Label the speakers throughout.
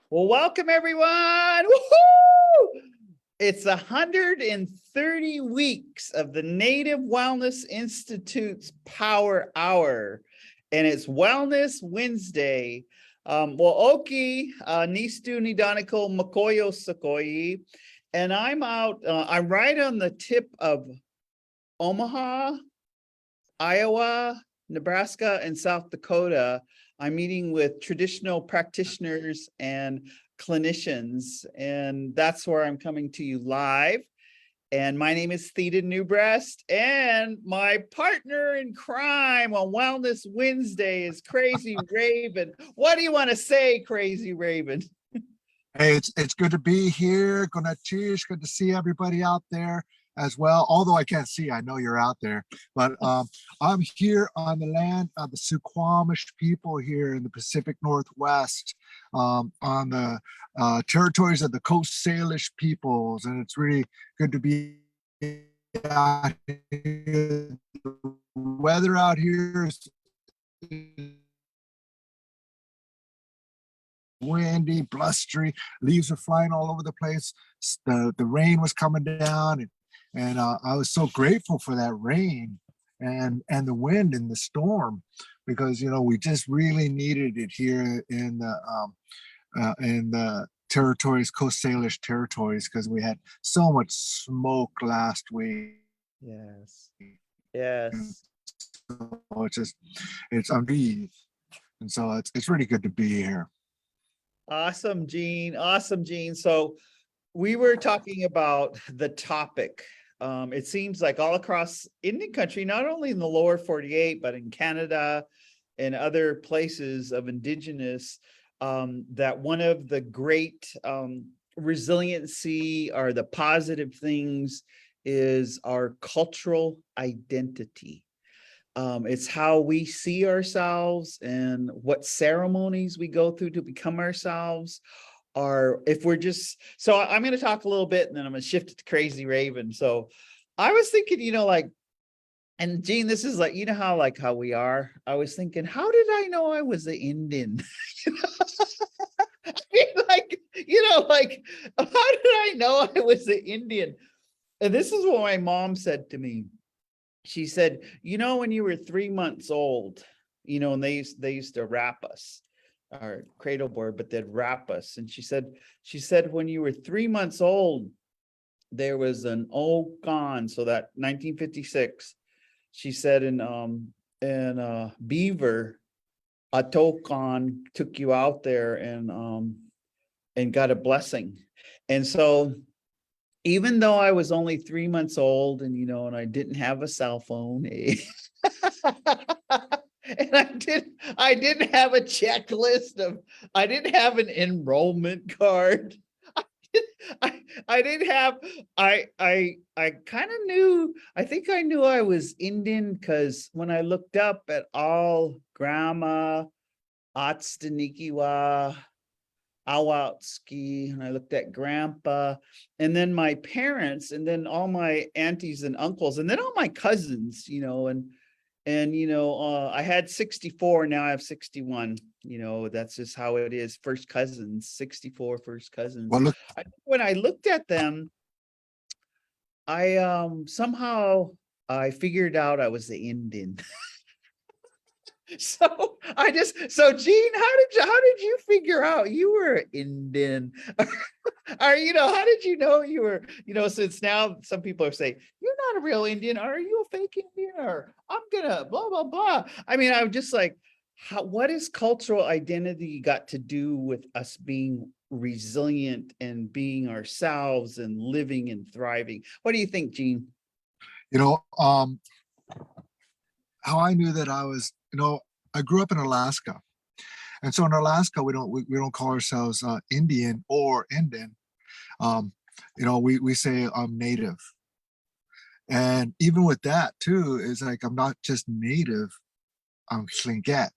Speaker 1: Well, welcome everyone. Woohoo! It's 130 weeks of the Native Wellness Institute's Power Hour, and it's Wellness Wednesday. Well, Oki, Nistu Nidaniko Makoyo Sakoyi, and I'm right on the tip of Omaha, Iowa, Nebraska, and South Dakota. I'm meeting with traditional practitioners and clinicians, and that's where I'm coming to you live. And my name is Theda Newbreast, and my partner in crime on Wellness Wednesday is Crazy Raven. What do you want to say, Crazy Raven?
Speaker 2: Hey, it's good to be here. Gonachish, good to see everybody out there as well. Although I can't see, I know you're out there. But I'm here on the land of the Suquamish people here in the Pacific Northwest, on the territories of the Coast Salish peoples, and it's really good to be out here. The weather out here is windy, blustery, leaves are flying all over the place. The rain was coming down, and I was so grateful for that rain and the wind and the storm, because we just really needed it here in the territories, Coast Salish territories, because we had so much smoke last week.
Speaker 1: Yes. Yes.
Speaker 2: So it's unbelievable. And so it's really good to be here.
Speaker 1: Awesome, Gene. Awesome, Gene. So we were talking about the topic. It seems like all across Indian country, not only in the lower 48, but in Canada and other places of indigenous, that one of the great resiliency or the positive things is our cultural identity. It's how we see ourselves and what ceremonies we go through to become ourselves. Or if we're just, so I'm going to talk a little bit and then I'm going to shift it to Crazy Raven. So I was thinking, and Gene, this is like, how we are. I was thinking, how did I know I was an Indian? I mean, how did I know I was an Indian? And this is what my mom said to me. She said, when you were 3 months old, and they used to wrap us, our cradle board, but they'd wrap us. And she said, when you were 3 months old, there was an Okan. So that 1956, she said, in Beaver, a Tokan took you out there and got a blessing. And so even though I was only 3 months old and, and I didn't have a cell phone, and I didn't have a checklist I didn't have an enrollment card. I didn't have, I kind of knew, I think I knew I was Indian because when I looked up at all grandma, Atstanikiwa, Awatski, and I looked at grandpa, and then my parents, and then all my aunties and uncles, and then all my cousins, I had 64, now I have 61. That's just how it is. First cousins, 64 first cousins.
Speaker 2: Well, look,
Speaker 1: When I looked at them, I somehow I figured out I was the Indian. So Gene, how did you figure out you were Indian? Or how did you know you were, since now some people are saying, you're not a real Indian, are you a fake Indian? Or I'm gonna blah, blah, blah. I mean, I'm just like, what is cultural identity got to do with us being resilient and being ourselves and living and thriving? What do you think, Gene?
Speaker 2: How I knew that I was, I grew up in Alaska, and so in Alaska we don't call ourselves Indian or Indian. We say I'm Native, and even with that too, is like I'm not just Native, I'm Tlingit.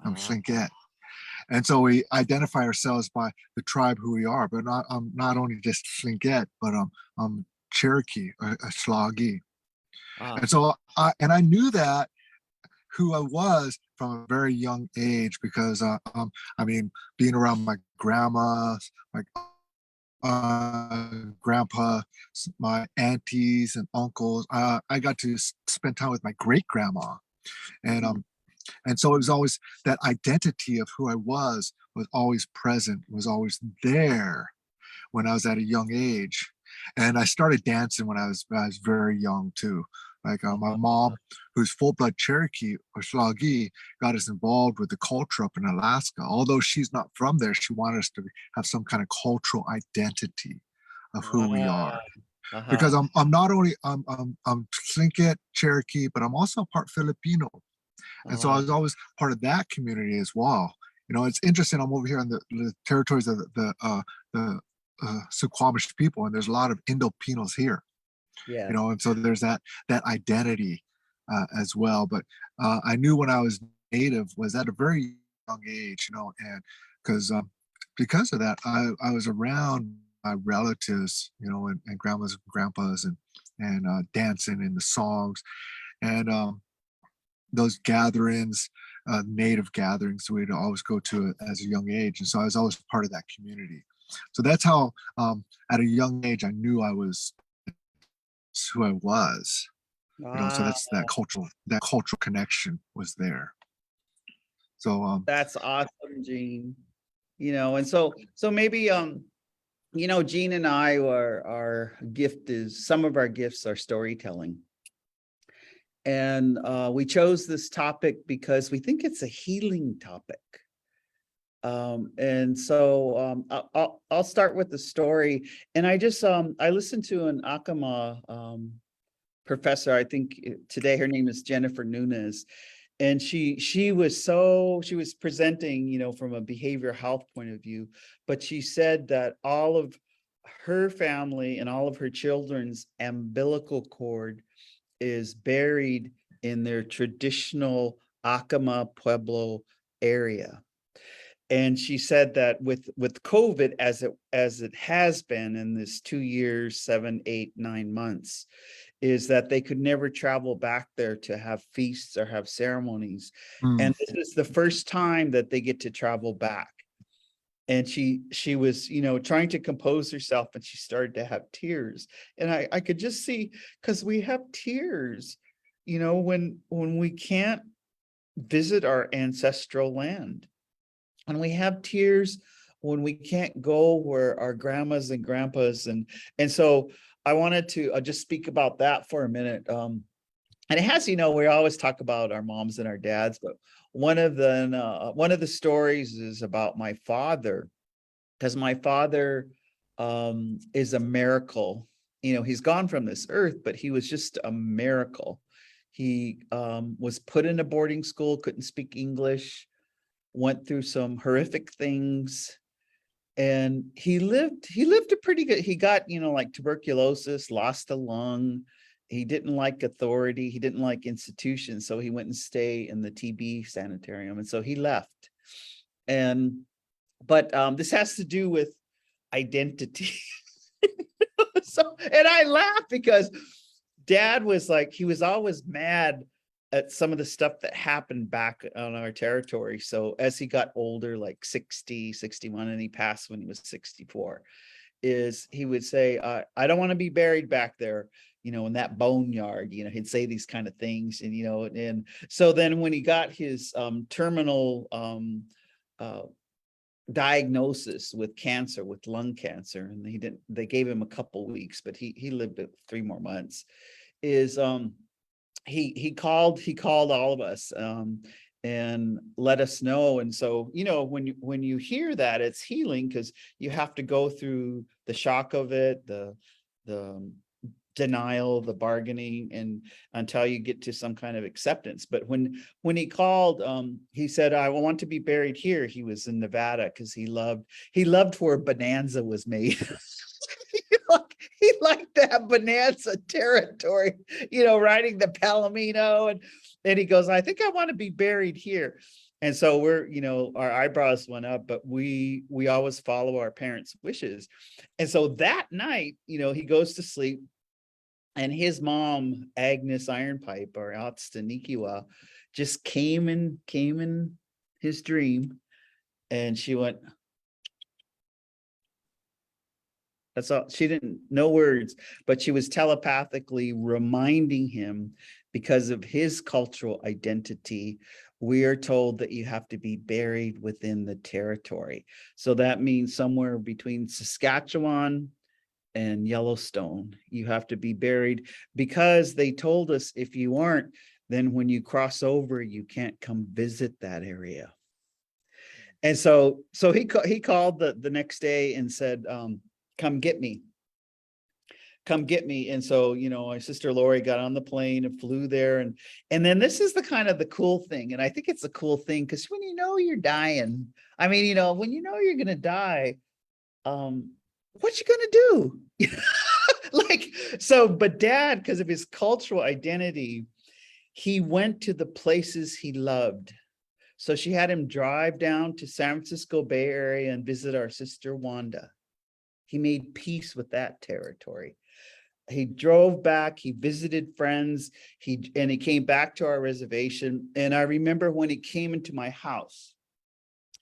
Speaker 2: I'm Tlingit. And so we identify ourselves by the tribe who we are, but I'm not only just Tlingit, but I'm Cherokee or Slagi. And so I knew that who I was from a very young age because, I mean, being around my grandma, my grandpa, my aunties and uncles, I got to spend time with my great grandma, and
Speaker 1: Mhm.
Speaker 2: and so it was always that identity of who I was always present, was always there when I was at a young age. And I started dancing when I was very young too. Like my mom, who's full blood Cherokee or Schlagi, got us involved with the culture up in Alaska. Although she's not from there, she wanted us to have some kind of cultural identity of who we
Speaker 1: Ah,
Speaker 2: are.
Speaker 1: uh-huh.
Speaker 2: Because I'm not only I'm Trinket Cherokee, but I'm also part Filipino, and so I
Speaker 1: Ah,
Speaker 2: was always part of that community as well. You know, it's interesting. I'm over here in the territories of the Suquamish people, and there's a lot of Indo-Pinos here. You
Speaker 1: yes.
Speaker 2: know, and so there's that identity as well. But I knew when I was native was at a very young age. You know, and because because of that, I was around my relatives. You know, and grandmas and grandpas and dancing in the songs and those gatherings, native gatherings we'd always go to as a young age. And so I was always part of that community. So that's how, at a young age, I knew I was who I was. You know, so
Speaker 1: Ah,
Speaker 2: that's that cultural connection was there. So,
Speaker 1: that's awesome, Gene. And so maybe Gene and I are our gift is some of our gifts are storytelling. And we chose this topic because we think it's a healing topic. And so I'll start with the story. And I listened to an Akama professor. I think today her name is Jennifer Nunes, and she was presenting, from a behavioral health point of view, but she said that all of her family and all of her children's umbilical cord is buried in their traditional Acoma Pueblo area. And she said that with COVID, as it has been in this 2 years, 7, 8, 9 months, is that they could never travel back there to have feasts or have ceremonies.
Speaker 2: mm,
Speaker 1: And this is the first time that they get to travel back. And she was, trying to compose herself, and she started to have tears. And I could just see, because we have tears, when we can't visit our ancestral land. And we have tears when we can't go where our grandmas and grandpas and so I wanted to just speak about that for a minute. And it has, we always talk about our moms and our dads, but one of the stories is about my father, because my father is a miracle. He's gone from this earth, but he was just a miracle. He was put in a boarding school, couldn't speak English, went through some horrific things, and he lived a pretty good. He got, like tuberculosis, lost a lung. He didn't like authority, he didn't like institutions, so he went and stayed in the TB sanitarium, and so he left. And but this has to do with identity. So, and I laugh because dad was like, he was always mad at some of the stuff that happened back on our territory. So as he got older, like 60, 61, and he passed when he was 64, is he would say, I don't want to be buried back there, in that boneyard. He'd say these kind of things. And so then when he got his terminal uh, diagnosis with cancer, with lung cancer, and they gave him a couple weeks, but he lived 3 more months, is he called all of us, and let us know. And so, when you hear that, it's healing, because you have to go through the shock of it, the denial, the bargaining, and until you get to some kind of acceptance. But when he called, he said, I want to be buried here. He was in Nevada because he loved where Bonanza was made. He liked that Bonanza territory, riding the Palomino, and he goes, I think I want to be buried here. And so our eyebrows went up, but we always follow our parents' wishes. And so that night, he goes to sleep, and his mom, Agnes Ironpipe, or Atstanikiwa, just came in his dream, and she went, that's all. She didn't know words, but she was telepathically reminding him, because of his cultural identity, we are told that you have to be buried within the territory. So that means somewhere between Saskatchewan and Yellowstone, you have to be buried, because they told us if you aren't, then when you cross over, you can't come visit that area. And so he called the next day and said, come get me, come get me. And so, my sister Lori got on the plane and flew there. And then this is the kind of the cool thing. And I think it's a cool thing, because when you know you're dying, I mean, when you know you're gonna die, what you gonna do? Like, so, but Dad, because of his cultural identity, he went to the places he loved. So she had him drive down to San Francisco Bay Area and visit our sister Wanda. He made peace with that territory. He drove back, he visited friends, he came back to our reservation. And I remember when he came into my house,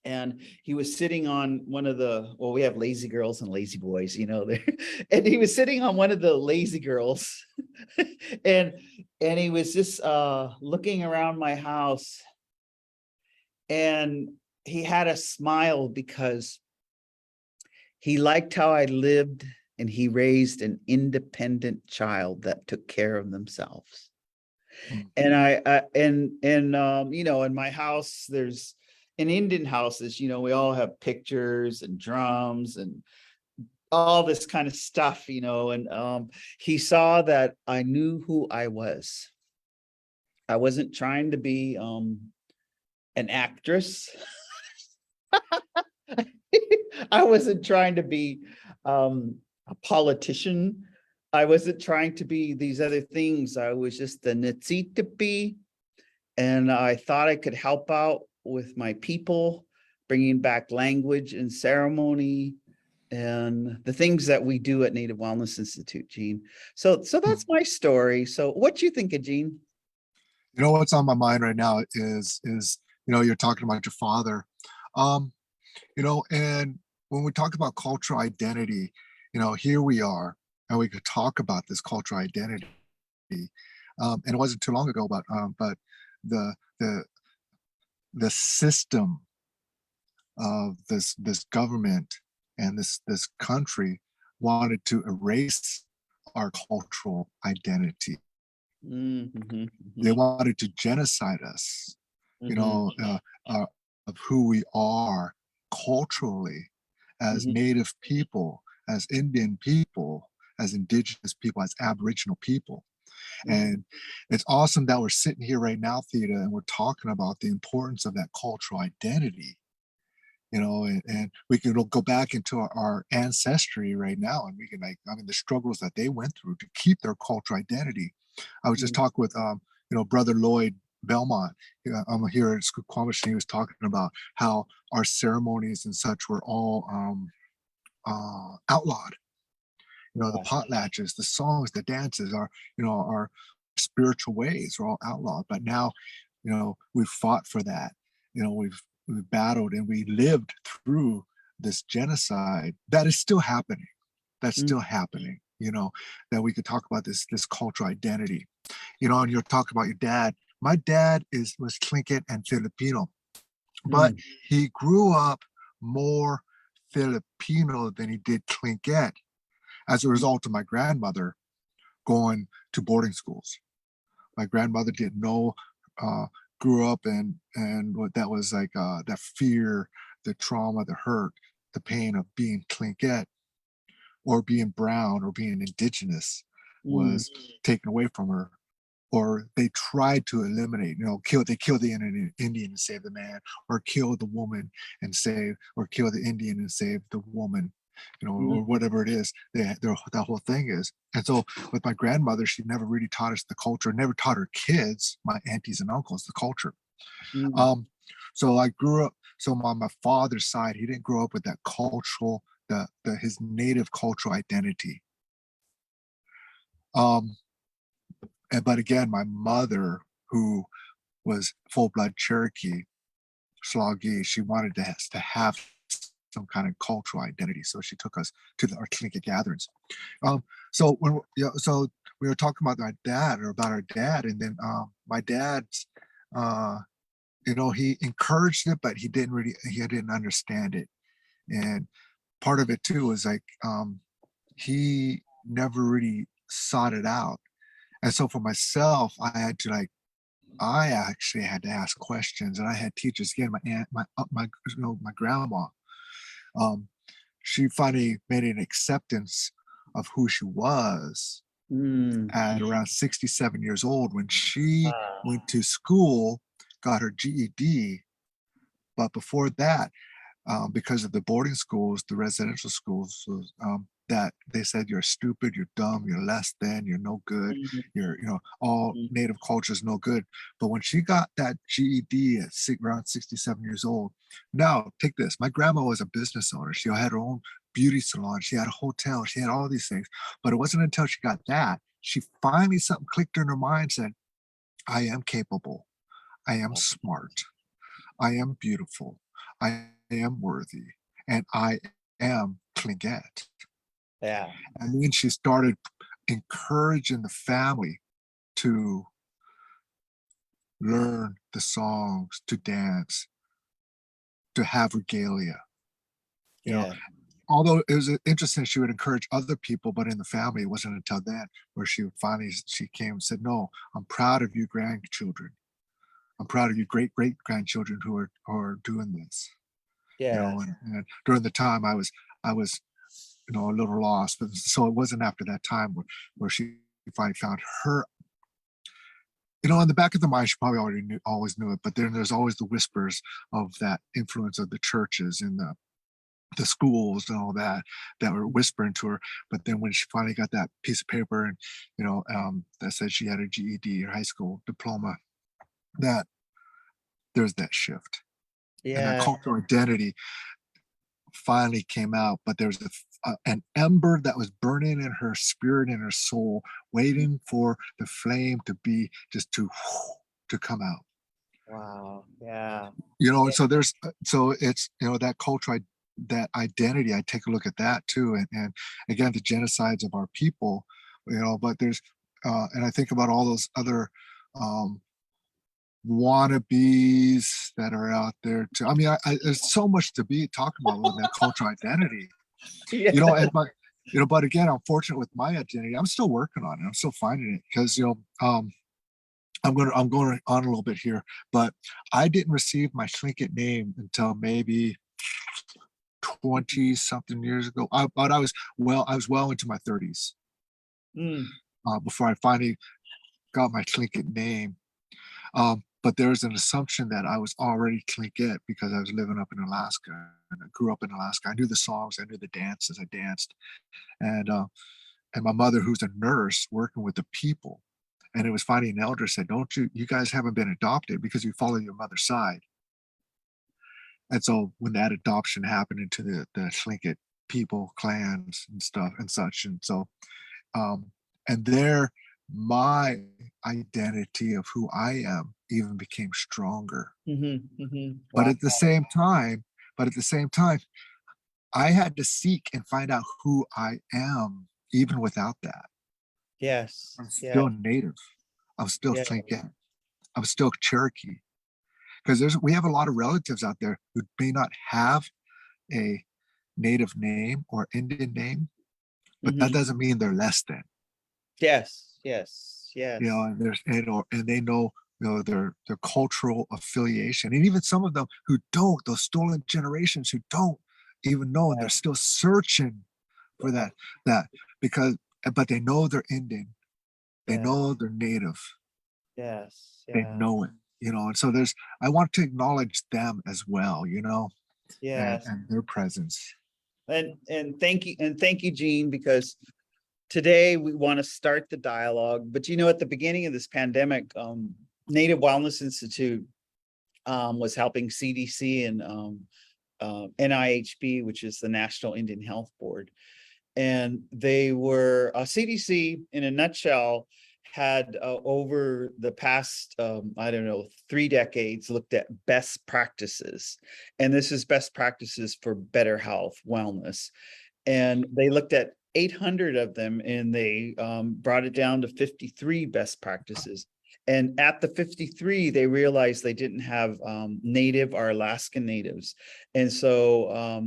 Speaker 1: and he was sitting on one of the, well, we have lazy girls and lazy boys, there. And he was sitting on one of the lazy girls. and he was just looking around my house, and he had a smile because he liked how I lived, and he raised an independent child that took care of themselves.
Speaker 2: Mm.
Speaker 1: And in my house, there's, in Indian houses, we all have pictures and drums and all this kind of stuff, and he saw that I knew who I was. I wasn't trying to be an actress. I wasn't trying to be a politician. I wasn't trying to be these other things. I was just the Nitsitipi, and I thought I could help out with my people, bringing back language and ceremony and the things that we do at Native Wellness Institute, Gene. So that's my story. So what do you think of, Gene?
Speaker 2: What's on my mind right now is you're talking about your father. Um, and when we talk about cultural identity, here we are, and we could talk about this cultural identity. And it wasn't too long ago, but the the the system of this government and this country wanted to erase our cultural identity.
Speaker 1: Mm-hmm,
Speaker 2: They wanted to genocide us, you
Speaker 1: mm-hmm,
Speaker 2: know, of who we are culturally as
Speaker 1: mm-hmm,
Speaker 2: Native people, as Indian people, as Indigenous people, as Aboriginal people.
Speaker 1: mm-hmm,
Speaker 2: And it's awesome that we're sitting here right now, Theda, and we're talking about the importance of that cultural identity, and we can go back into our ancestry right now, and we can, the struggles that they went through to keep their cultural identity. I was just talking with, Brother Lloyd Belmont. I'm here at Squamish, and he was talking about how our ceremonies and such were all outlawed. The
Speaker 1: yeah.
Speaker 2: potlatches, the songs, the dances, our spiritual ways are all outlawed. But now, we've fought for that. We've battled, and we lived through this genocide that is still happening. That's
Speaker 1: Mm,
Speaker 2: still happening. That we could talk about this cultural identity. And you're talking about your dad. My dad was Tlingit and Filipino, but
Speaker 1: mm,
Speaker 2: he grew up more Filipino than he did Tlingit as a result of my grandmother going to boarding schools. My grandmother didn't know, grew up and what that was like, that fear, the trauma, the hurt, the pain of being Tlingit or being brown or being indigenous
Speaker 1: mm,
Speaker 2: was taken away from her, or they tried to eliminate, they killed the Indian and save the man, or kill the woman and save, or kill the Indian and save the woman,
Speaker 1: mm,
Speaker 2: or whatever it is, that whole thing is. And so with my grandmother, she never really taught us the culture, never taught her kids, my aunties and uncles, the culture.
Speaker 1: mm,
Speaker 2: Um, so I grew up, so on my father's side, he didn't grow up with that cultural, his native cultural identity. Um, but again, my mother, who was full-blood Cherokee, Sloggy. She wanted to have some kind of cultural identity, so she took us to our Tlingit gatherings. Um, so when so we were talking about my dad, or about our dad, and then my dad's, uh, he encouraged it, but he didn't understand it, and part of it too was like, he never really sought it out, and so for myself, I actually had to ask questions, and I had teachers. Again, my aunt, my grandma, um, she finally made an acceptance of who she was
Speaker 1: Mm.
Speaker 2: at around 67 years old, when she
Speaker 1: Wow.
Speaker 2: went to school, got her GED. But before that, because of the boarding schools, the residential schools, that they said you're stupid, you're dumb, you're less than, you're no good,
Speaker 1: Mhm.
Speaker 2: you're, all
Speaker 1: Mhm.
Speaker 2: native cultures no good. But when she got that GED at around 67 years old, now take this. My grandma was a business owner. She had her own beauty salon. She had a hotel. She had all these things. But it wasn't until she got that, she finally, something clicked in her mind, said, I am capable. I am smart. I am beautiful. I am worthy. And I am Tlingit.
Speaker 1: Yeah.
Speaker 2: And then she started encouraging the family to learn the songs, to dance, to have regalia. You know,
Speaker 1: Yeah.
Speaker 2: although it was interesting, she would encourage other people, but in the family, it wasn't until then where she came and said, "No, I'm proud of you, grandchildren. I'm proud of you, great grandchildren who are doing this."
Speaker 1: Yeah.
Speaker 2: And during the time, I was a little lost, but so it wasn't after that time where she finally found her. In the back of the mind, she probably always knew it, but then there's always the whispers of that influence of the churches and the schools and all that were whispering to her. But then when she finally got that piece of paper, and that said she had a GED or high school diploma, that there's that shift, and that
Speaker 1: Yeah.
Speaker 2: cultural identity finally came out. But there was an ember that was burning in her spirit and her soul, waiting for the flame to be just to come out.
Speaker 1: Wow. Yeah.
Speaker 2: And so it's that culture, that identity. I take a look at that too, and again, the genocides of our people. But there's and I think about all those other um wannabes that are out there too. I mean, there's so much to be talking about with that cultural identity.
Speaker 1: Yeah.
Speaker 2: But again, I'm fortunate with my identity. I'm still working on it. I'm still finding it, because I'm going on a little bit here, but I didn't receive my Tlingit name until maybe 20 something years ago. But I was well into my 30s
Speaker 1: Mm.
Speaker 2: before I finally got my Tlingit name. But there's an assumption that I was already Tlingit because I was living up in Alaska, and I grew up in Alaska. I knew the songs, I knew the dances, I danced, and my mother, who's a nurse working with the people, and it was finally an elder said, "Don't you guys haven't been adopted because you follow your mother's side." And so when that adoption happened into the Tlingit people, clans and stuff and such, and so um, and there, my identity of who I am even became stronger.
Speaker 1: Mhm. Mhm.
Speaker 2: But
Speaker 1: Wow.
Speaker 2: at the same time, but at the same time, I had to seek and find out who I am, even without that.
Speaker 1: Yes.
Speaker 2: I'm
Speaker 1: Yeah.
Speaker 2: still native. I'm still
Speaker 1: Yeah.
Speaker 2: Tlingit. I'm still Cherokee. Because we have a lot of relatives out there who may not have a native name or Indian name, but that
Speaker 1: Mhm.
Speaker 2: doesn't mean they're less than.
Speaker 1: Yes. Yes. Yes.
Speaker 2: And they know their cultural affiliation, and even some of them who don't, those stolen generations who don't even know, and they're still searching for
Speaker 1: Yeah.
Speaker 2: that because but they know they're Indian, they
Speaker 1: Yeah.
Speaker 2: know they're native,
Speaker 1: Yes.
Speaker 2: they
Speaker 1: Yeah.
Speaker 2: know it, and so I want to acknowledge them as well, and
Speaker 1: Yes.
Speaker 2: their presence.
Speaker 1: And thank you, Gene, because today we want to start the dialogue. But at the beginning of this pandemic, Native Wellness Institute was helping CDC and NIHB, which is the National Indian Health Board, and they were CDC in a nutshell had over the past, I don't know, 3 decades looked at best practices. And this is best practices for better health, wellness. And they looked at 800 of them and they brought it down to 53 best practices. And at the 53, they realized they didn't have native or Alaskan natives. And so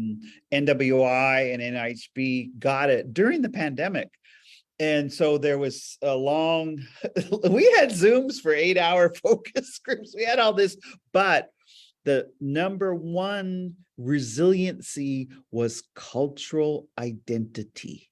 Speaker 1: NWI and NIHB got it during the pandemic. And so there was a long, we had Zooms for 8-hour focus groups. We had all this, but the number one resiliency was cultural identity.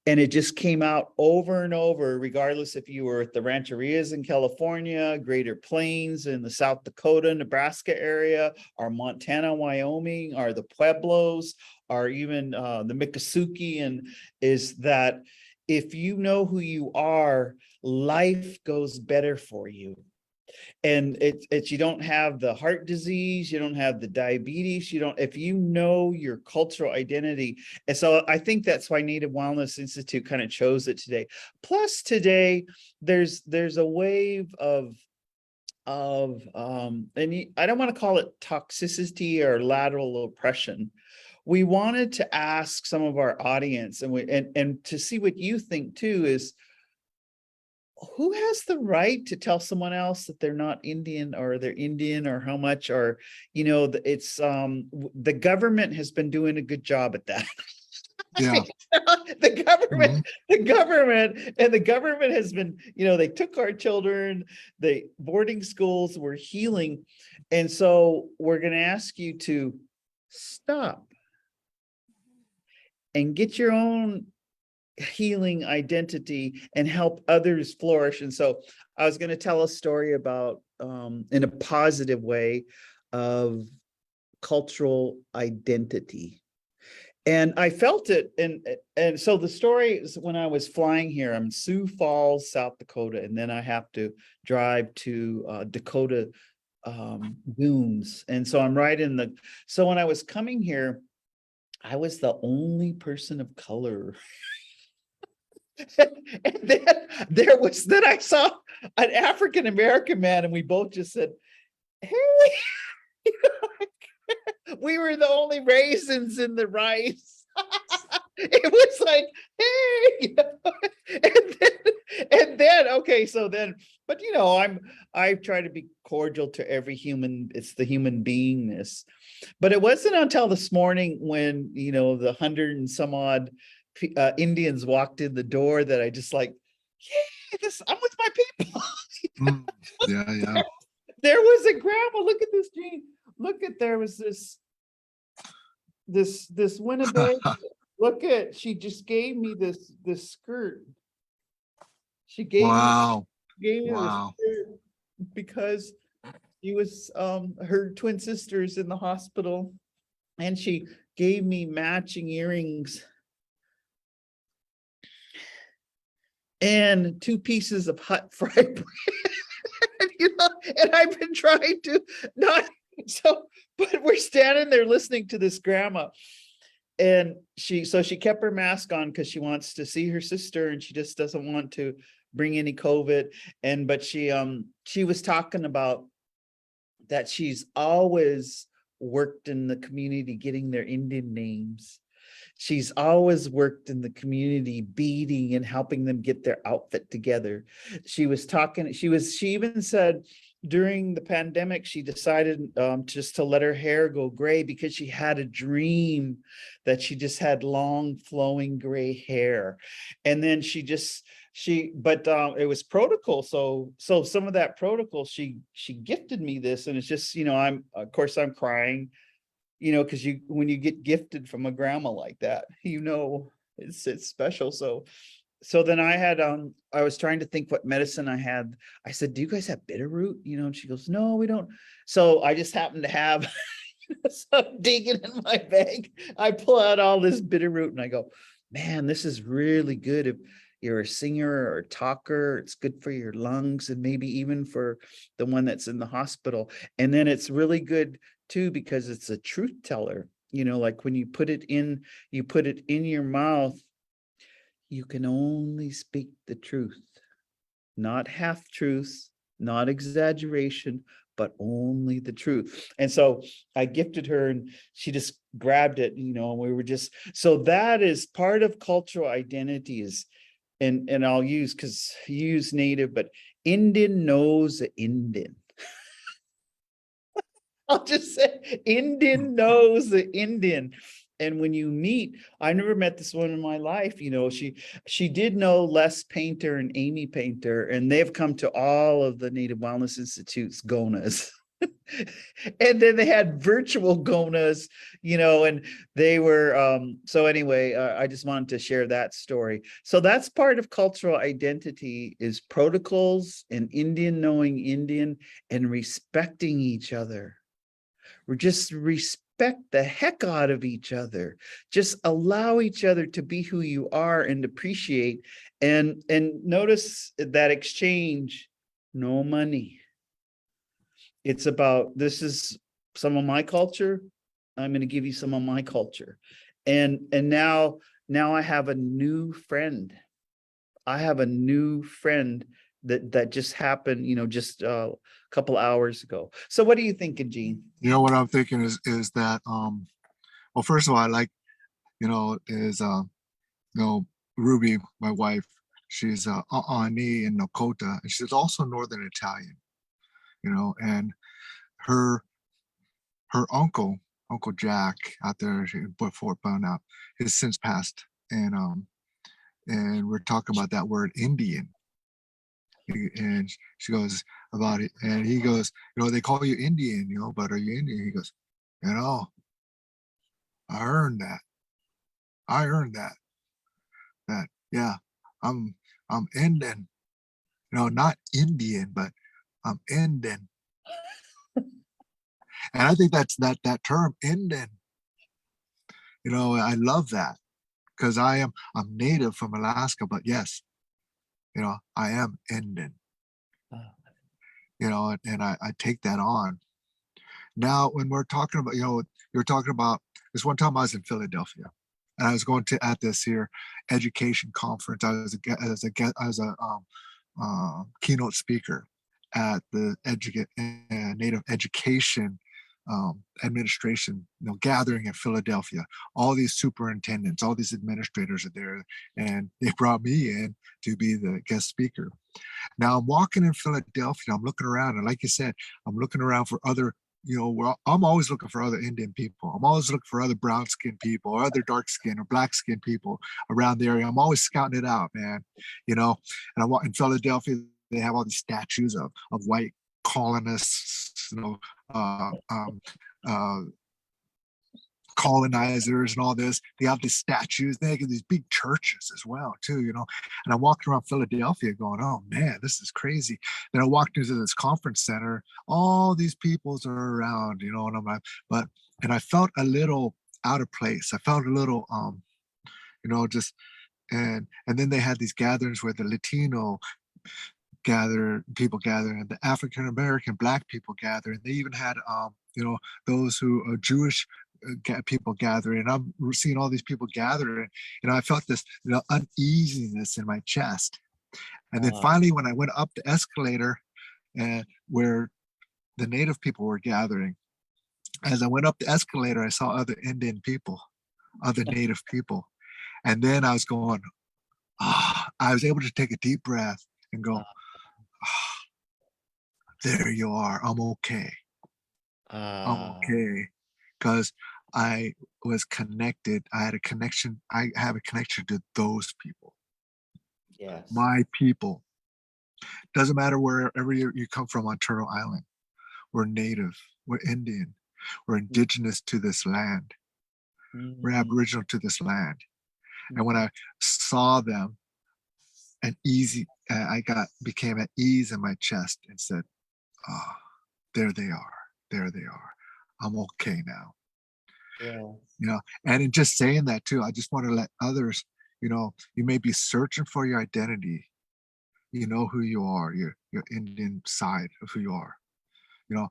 Speaker 1: And it just came out over and over, regardless if you were at the rancherias in California, Greater Plains in the South Dakota, Nebraska area, or Montana, Wyoming, or the Pueblos, or even the Miccosukee, and is that if you know who you are, life goes better for you. And it's you don't have the heart disease, you don't have the diabetes, you don't, if you know your cultural identity. And so I think that's why Native Wellness Institute kind of chose it today. Plus today there's a wave of I don't want to call it toxicity or lateral oppression. We wanted to ask some of our audience and to see what you think too, is who has the right to tell someone else that they're not Indian or they're Indian, or how much, or, it's the government has been doing a good job at that.
Speaker 2: Yeah.
Speaker 1: the government has been, they took our children, the boarding schools were healing. And so we're going to ask you to stop and get your own healing identity and help others flourish. And so I was going to tell a story about in a positive way of cultural identity. And I felt it. And so the story is, when I was flying here, I'm in Sioux Falls, South Dakota, and then I have to drive to Dakota Dunes. And so I'm right in so when I was coming here, I was the only person of color. And then I saw an African American man, and we both just said, "Hey," we were the only raisins in the rice. It was like, "Hey," and then okay, so then, but I try to be cordial to every human. It's the human beingness. But it wasn't until this morning when the 100 and some odd Indians walked in the door that I just like, yeah, I'm with my people.
Speaker 2: Yeah.
Speaker 1: There was a grandma. Look at this, Gene. There was this Winnebago. She just gave me this skirt. She gave
Speaker 2: Wow.
Speaker 1: me this
Speaker 2: Wow.
Speaker 1: skirt because she was her twin sisters in the hospital, and she gave me matching earrings and 2 pieces of hot fried bread. And I've been trying to not but we're standing there listening to this grandma, and she kept her mask on because she wants to see her sister, and she just doesn't want to bring any COVID. But she was talking about that she's always worked in the community getting their Indian names. She's always worked in the community beading and helping them get their outfit together. She even said during the pandemic, she decided just to let her hair go gray because she had a dream that she just had long flowing gray hair. And then it was protocol. So some of that protocol, she gifted me this, and it's just, I'm crying, because when you get gifted from a grandma like that, it's special. So then I was trying to think what medicine I had. I said, "Do you guys have bitterroot?" And she goes, "No, we don't." So I just happened to have some digging in my bag. I pull out all this bitterroot and I go, "Man, this is really good if you're a singer or a talker. It's good for your lungs, and maybe even for the one that's in the hospital. And then it's really good too because it's a truth teller. Like when you put it in your mouth, you can only speak the truth. not half truths, not exaggeration, but only the truth. And so I gifted her and she just grabbed it, and we were just, so that is part of cultural identity is, and I'll use, because you use native, but Indian knows the Indian. I'll just say Indian knows the Indian. And when you meet, I never met this one in my life. She did know Les Painter and Amy Painter, and they've come to all of the Native Wellness Institute's GONAs. And then they had virtual GONAs, and they were so anyway, I just wanted to share that story. So that's part of cultural identity, is protocols and Indian knowing Indian and respecting each other. We're just respect the heck out of each other. Just allow each other to be who you are and appreciate. And notice that exchange, no money. It's about, this is some of my culture. I'm going to give you some of my culture. And now I have a new friend. I have a new friend that just happened, just a couple hours ago. So what are you thinking, Gene?
Speaker 2: What I'm thinking is that well, first of all, I like, Ruby, my wife, she's Ani in Nakota, and she's also Northern Italian, and her Uncle Jack out there before Burnout has since passed, and we're talking about that word Indian, and she goes about it, and he goes, they call you Indian, but are you Indian? He goes, I earned that. I earned that. Yeah, I'm Indian, not Indian, but I'm Indian. And I think that's that term Indian. I love that, because I'm native from Alaska, but yes, I am Indian. And I take that on. Now, when we're talking about, you're talking about this one time I was in Philadelphia, and I was going to at this here education conference. I was a keynote speaker at the Native Education administration gathering in Philadelphia. All these superintendents, all these administrators are there, and they brought me in to be the guest speaker. Now I'm walking in Philadelphia, I'm looking around, and like you said, I'm looking around for other, I'm always looking for other Indian people. I'm always looking for other brown skinned people or other dark skinned or black skinned people around the area. I'm always scouting it out, man. And I walk in Philadelphia, they have all these statues of white colonists, uh, colonizers and all this. They have these statues. They have these big churches as well, too, And I walked around Philadelphia going, oh man, this is crazy. Then I walked into this conference center. All these peoples are around, and I'm like, and I felt a little out of place. I felt a little, just, and then they had these gatherings where the Latino people gather, and the African American black people gather, and they even had those who are Jewish people gathering, and I'm seeing all these people gathering, and I felt this uneasiness in my chest. And then finally, when I went up the escalator, and where the Native people were gathering, as I went up the escalator, I saw other Indian people, other Native people, and then I was going, I was able to take a deep breath and go, there you are. I'm okay. I'm okay. Because I was connected. I had a connection. I have a connection to those people.
Speaker 1: Yes.
Speaker 2: My people. Doesn't matter wherever you come from on Turtle Island. We're Native. We're Indian. We're indigenous to this land. We're Aboriginal to this land. And when I saw them, I became at ease in my chest and said, there they are. There they are. I'm okay now.
Speaker 1: Yeah.
Speaker 2: And in just saying that too, I just want to let others, you may be searching for your identity. You know who you are, your Indian side of who you are, and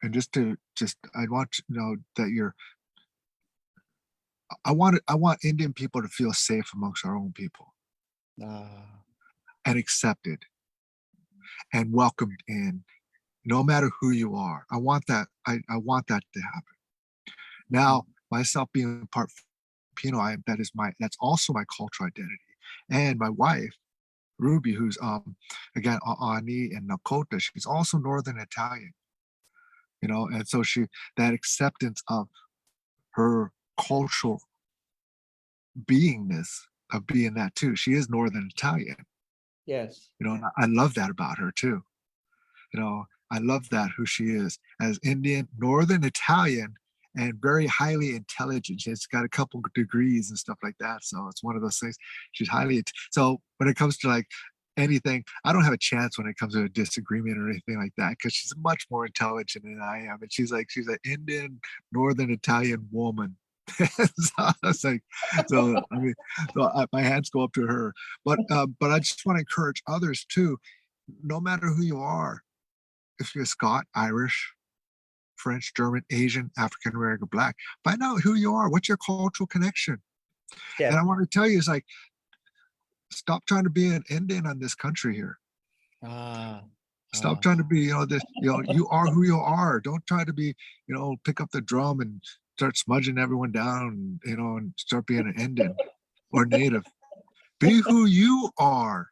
Speaker 2: I want to know that I want Indian people to feel safe amongst our own people. and accepted and welcomed in, no matter who you are. I want that. I want that to happen. Now, myself being part Filipino, that's also my cultural identity. And my wife, Ruby, who's again Ani and Nakota, she's also Northern Italian, and so that acceptance of her cultural beingness of being that too. She is Northern Italian,
Speaker 1: Yes.
Speaker 2: and I love that about her too. I love that who she is as Indian, Northern Italian, and very highly intelligent. She's got a couple degrees and stuff like that. So it's one of those things. She's so when it comes to like anything, I don't have a chance when it comes to a disagreement or anything like that, because she's much more intelligent than I am. And she's an Indian, Northern Italian woman. So it's like, so I mean, my hands go up to her. But I just want to encourage others too, no matter who you are, if you're Scot, Irish, French, German, Asian, African American, Black, find out who you are. What's your cultural connection?
Speaker 1: Yeah.
Speaker 2: And I want to tell you, it's like, stop trying to be an Indian on this country here. Stop trying to be, you are who you are. Don't try to be, pick up the drum and start smudging everyone down, and start being an Indian or native. Be who you are.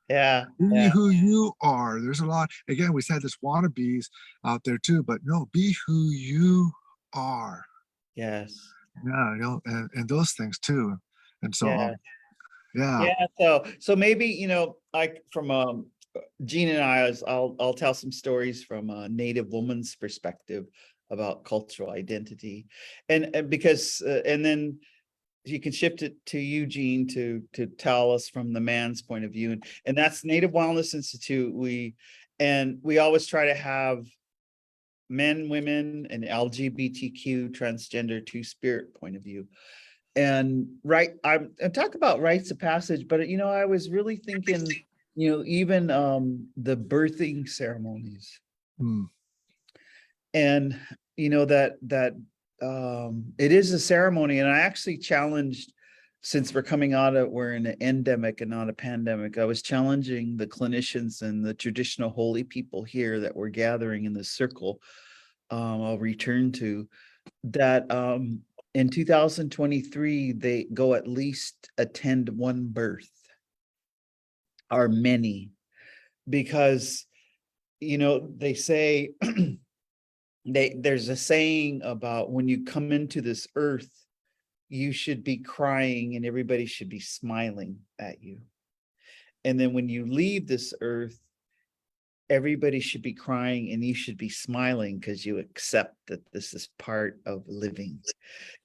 Speaker 1: Yeah.
Speaker 2: Be
Speaker 1: Yeah.
Speaker 2: who you are. There's a lot. Again, we said there's wannabes out there too, but no, be who you are.
Speaker 1: Yes.
Speaker 2: Yeah, and those things too. And so,
Speaker 1: Yeah.
Speaker 2: yeah.
Speaker 1: Yeah. So maybe, like from Gene and I'll tell some stories from a Native woman's perspective about cultural identity, and because and then you can shift it to Eugene to tell us from the man's point of view, and that's Native Wellness Institute. We always try to have men, women, and LGBTQ, transgender, two-spirit point of view. And I'm talk about rites of passage, but I was really thinking, even the birthing ceremonies,
Speaker 2: Mm,
Speaker 1: and that it is a ceremony. And I actually challenged, since we're in an endemic and not a pandemic, I was challenging the clinicians and the traditional holy people here that were gathering in this circle. I'll return to that. In 2023, they go at least attend one birth, or many, because they say there's a saying about when you come into this earth, you should be crying and everybody should be smiling at you. And then when you leave this earth, everybody should be crying and you should be smiling because you accept that this is part of living.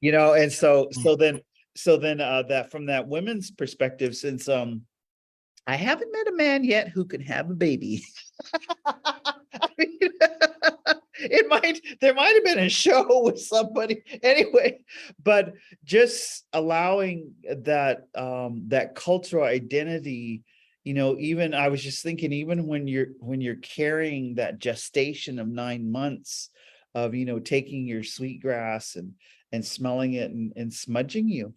Speaker 1: And so then that from that women's perspective, since I haven't met a man yet who can have a baby. I mean, there might have been a show with somebody anyway, but just allowing that cultural identity, even I was just thinking, even when you're carrying that gestation of 9 months of, taking your sweetgrass and smelling it and smudging,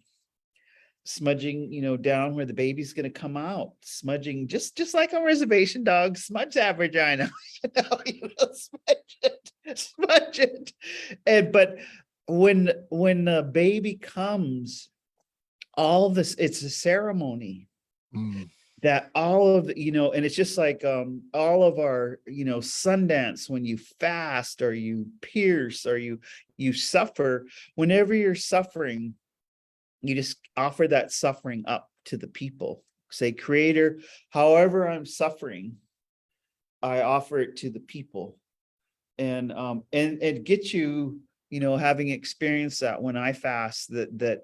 Speaker 1: down where the baby's going to come out, smudging, just like a reservation dog, smudge that vagina, smudge it. But when the baby comes, all this, it's a ceremony
Speaker 2: mm,
Speaker 1: that all of, and it's just like all of our, Sundance, when you fast or you pierce or you suffer, whenever you're suffering, you just offer that suffering up to the people. Say, Creator, however I'm suffering, I offer it to the people. And get you, having experienced that when I fast, that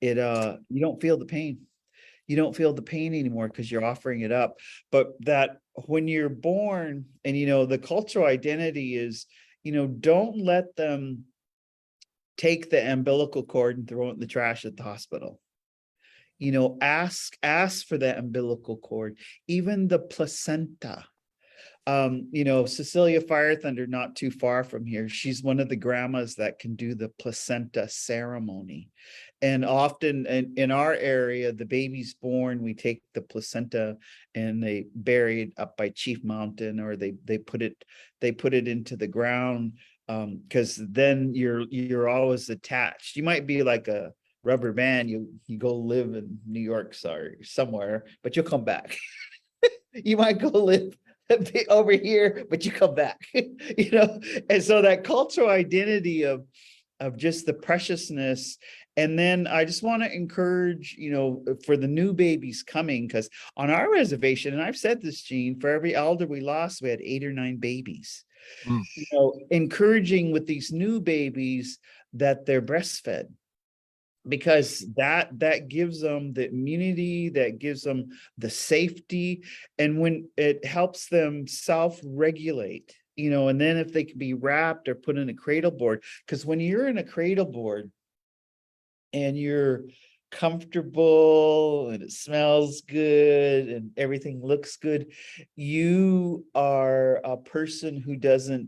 Speaker 1: you don't feel the pain. You don't feel the pain anymore because you're offering it up. But that when you're born, and the cultural identity is, don't let them take the umbilical cord and throw it in the trash at the hospital. Ask for the umbilical cord, even the placenta. Cecilia Fire Thunder, not too far from here, she's one of the grandmas that can do the placenta ceremony. And often in our area, the baby's born, we take the placenta and they bury it up by Chief Mountain, or they put it into the ground, because then you're always attached. You might be like a rubber band, you go live in New York, sorry, somewhere, but you'll come back. You might go live over here, but you come back, and so that cultural identity of just the preciousness. And then I just want to encourage, for the new babies coming, because on our reservation, and I've said this, Gene, for every elder we lost, we had 8 or 9 babies.
Speaker 2: Mm.
Speaker 1: Encouraging with these new babies that they're breastfed, because that gives them the immunity, that gives them the safety, and when it helps them self-regulate, and then if they can be wrapped or put in a cradle board, because when you're in a cradle board and you're comfortable and it smells good and everything looks good, you are a person who doesn't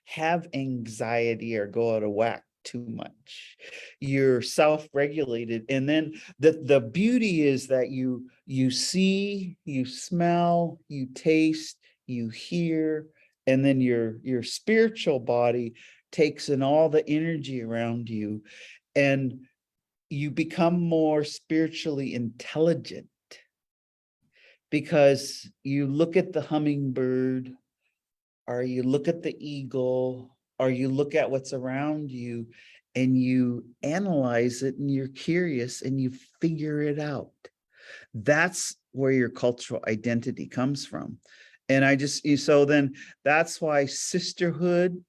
Speaker 1: have anxiety or go out of whack too much. You're self-regulated, and then the beauty is that you see, you smell, you taste, you hear, and then your spiritual body takes in all the energy around you, and you become more spiritually intelligent, because you look at the hummingbird, or you look at the eagle, or you look at what's around you, and you analyze it, and you're curious, and you figure it out. That's where your cultural identity comes from. And so then that's why sisterhood,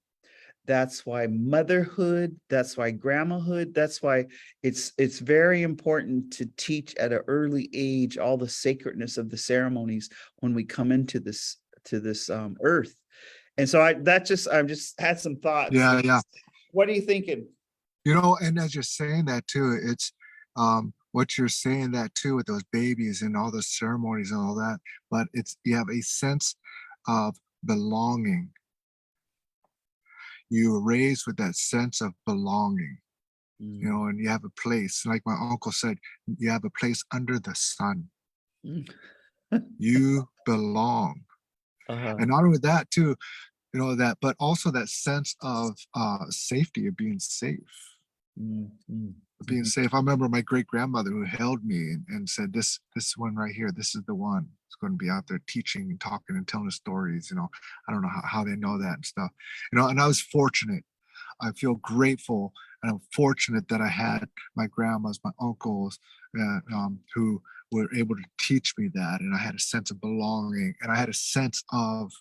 Speaker 1: that's why motherhood, that's why grandmahood, that's why it's very important to teach at an early age all the sacredness of the ceremonies when we come into this earth. And so I've just had some thoughts.
Speaker 2: Yeah.
Speaker 1: What are you thinking?
Speaker 2: And as you're saying that too, it's what you're saying that too with those babies and all the ceremonies and all that, but you have a sense of belonging. You were raised with that sense of belonging, and you have a place, like my uncle said, you have a place under the sun.
Speaker 1: Mm.
Speaker 2: You belong.
Speaker 1: Uh-huh.
Speaker 2: And not only that too, but also that sense of safety, of being safe. Being safe. I remember my great grandmother who held me and said, this one right here, this is the one. It's going to be out there teaching and talking and telling stories. I don't know how they know that and stuff. And I was fortunate. I feel grateful, and I'm fortunate that I had my grandmas, my uncles, who were able to teach me that. And I had a sense of belonging, and I had a sense of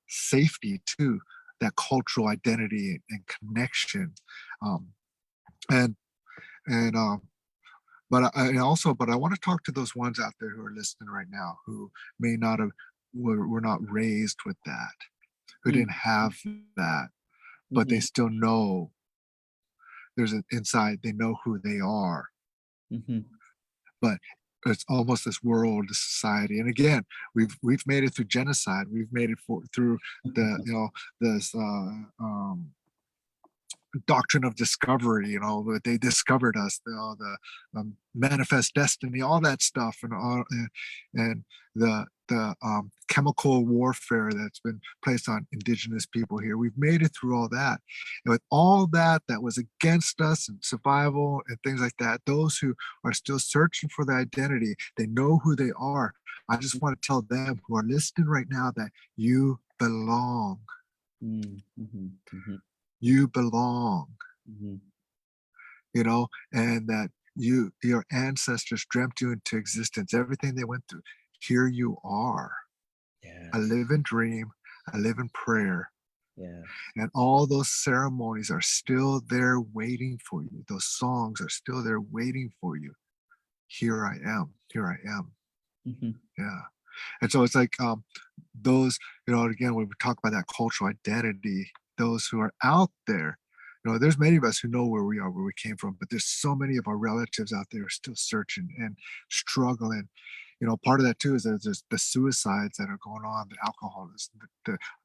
Speaker 2: safety too, that cultural identity and connection. And and but I want to talk to those ones out there who are listening right now who may not have were not raised with that, who didn't have that, but they still know there's an inside, they know who they are. But it's almost this world, this society. And again, we've made it through genocide. We've made it through the this doctrine of discovery, that they discovered us, the manifest destiny, all that stuff, and the chemical warfare that's been placed on indigenous people here. We've made it through all that, and with all that was against us and survival and things like that, those who are still searching for their identity, they know who they are. I just want to tell them who are listening right now that you belong. You belong, and that your ancestors dreamt you into existence, everything they went through. Here you are.
Speaker 1: Yeah.
Speaker 2: A living dream, a living prayer.
Speaker 1: Yeah.
Speaker 2: And all those ceremonies are still there waiting for you. Those songs are still there waiting for you. Here I am. Here I am. Yeah. And so it's like those, again, when we talk about that cultural identity, those who are out there, there's many of us who know where we are, where we came from, but there's so many of our relatives out there still searching and struggling. part of that too is there's just the suicides that are going on, the alcoholism,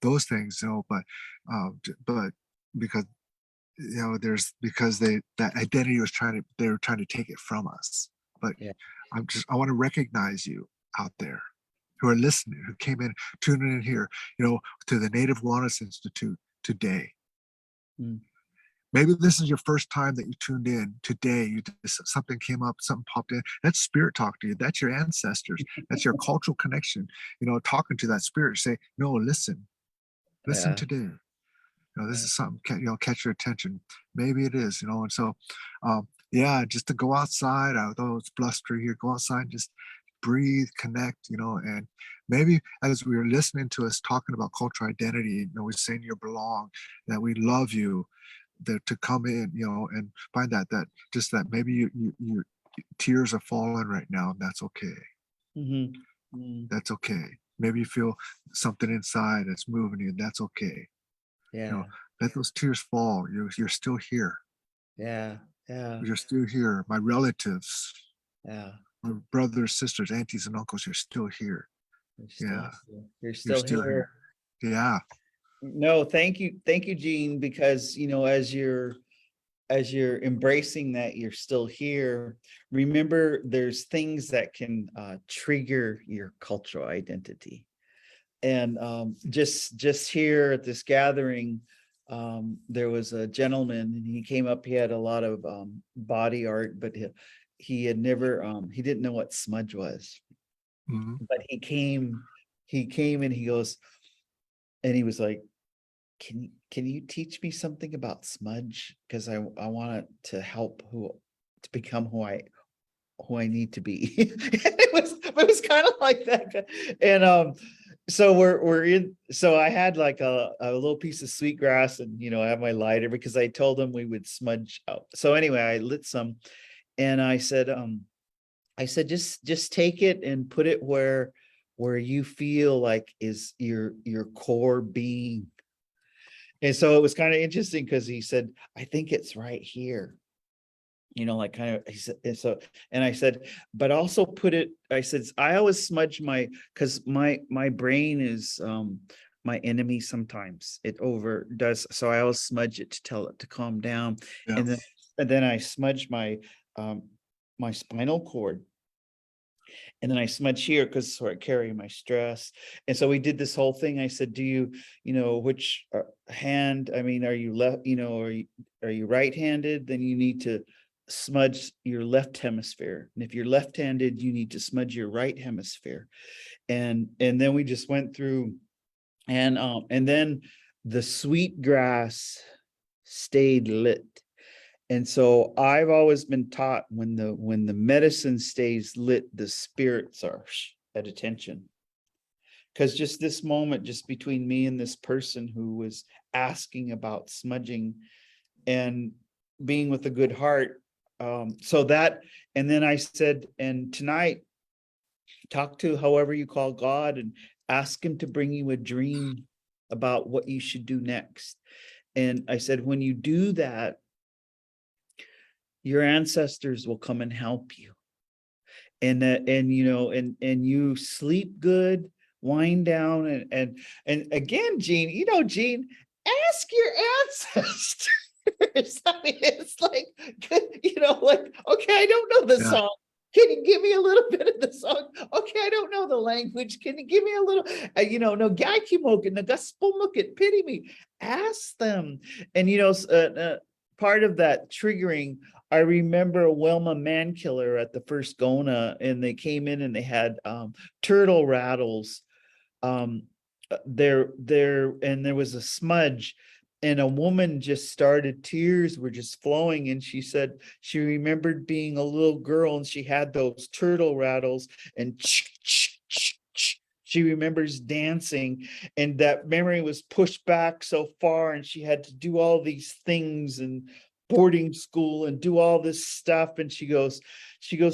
Speaker 2: those things, but because because that identity they were trying to take it from us. But
Speaker 1: Yeah.
Speaker 2: I want to recognize you out there who are listening, who came in, tuning in here, to the Native Wellness Institute today.
Speaker 1: Mm.
Speaker 2: Maybe this is your first time that you tuned in today. Something came up, something popped in. That's spirit talk to you. That's your ancestors. That's your cultural connection. Talking to that spirit. Say, no, listen
Speaker 1: Yeah.
Speaker 2: today. This
Speaker 1: Yeah.
Speaker 2: is something catch your attention. Maybe it is. And so, yeah, just to go outside. Although it's blustery here, go outside and just breathe, connect. And maybe as we were listening to us talking about cultural identity, we're saying you belong, that we love you. That to come in, and find that maybe you tears are falling right now, and that's okay.
Speaker 1: Mm-hmm. Mm.
Speaker 2: That's okay. Maybe you feel something inside that's moving you, and that's okay.
Speaker 1: Yeah.
Speaker 2: Let those tears fall. You're still here.
Speaker 1: Yeah. Yeah.
Speaker 2: You're still here. My relatives,
Speaker 1: Yeah.
Speaker 2: my brothers, sisters, aunties, and uncles, you're still here. Yeah,
Speaker 1: You're
Speaker 2: you're
Speaker 1: still
Speaker 2: still
Speaker 1: here.
Speaker 2: here. Yeah.
Speaker 1: No, thank you, Gene, because as you're embracing that you're still here, remember there's things that can trigger your cultural identity. And just here at this gathering, there was a gentleman and he came up, he had a lot of body art, but he had never he didn't know what smudge was.
Speaker 2: Mhm.
Speaker 1: But he came and he goes, and he was like, can you teach me something about smudge? Because I want to help to become who I need to be. It was kind of like that. And so we're in, so I had like a little piece of sweetgrass, and I have my lighter because I told him we would smudge out. So anyway, I lit some, and I said just take it and put it where you feel like is your core being. And so it was kind of interesting because he said, I think it's right here. Like kind of, he said, and I said, but also put it, I said, I always smudge because my brain is my enemy sometimes. It overdoes. So I always smudge it to tell it to calm down.
Speaker 2: Yeah.
Speaker 1: And then I smudge um my spinal cord. And then I smudge here because so I carry my stress. And so we did this whole thing. I said, do you, which hand, I mean, are you left, are you right-handed? Then you need to smudge your left hemisphere. And if you're left-handed, you need to smudge your right hemisphere. And then we just went through, and then the sweet grass stayed lit. And so I've always been taught when the medicine stays lit, the spirits are at attention. Because just this moment, just between me and this person who was asking about smudging and being with a good heart. And then I said, and tonight, talk to however you call God and ask him to bring you a dream about what you should do next. And I said, when you do that, your ancestors will come and help you. And you sleep good, wind down, and again, Gene, ask your ancestors. I mean, it's like, like, okay, I don't know the
Speaker 2: Yeah.
Speaker 1: song. Can you give me a little bit of the song? Okay, I don't know the language. Can you give me a little, no gaikimokin, the gospel mukit, pity me. Ask them. And part of that triggering, I remember Wilma Mankiller at the first Gona, and they came in and they had turtle rattles. There and there was a smudge, and a woman just started, tears were just flowing, and she said she remembered being a little girl and she had those turtle rattles, and she remembers dancing, and that memory was pushed back so far, and she had to do all these things and boarding school and do all this stuff. And she goes,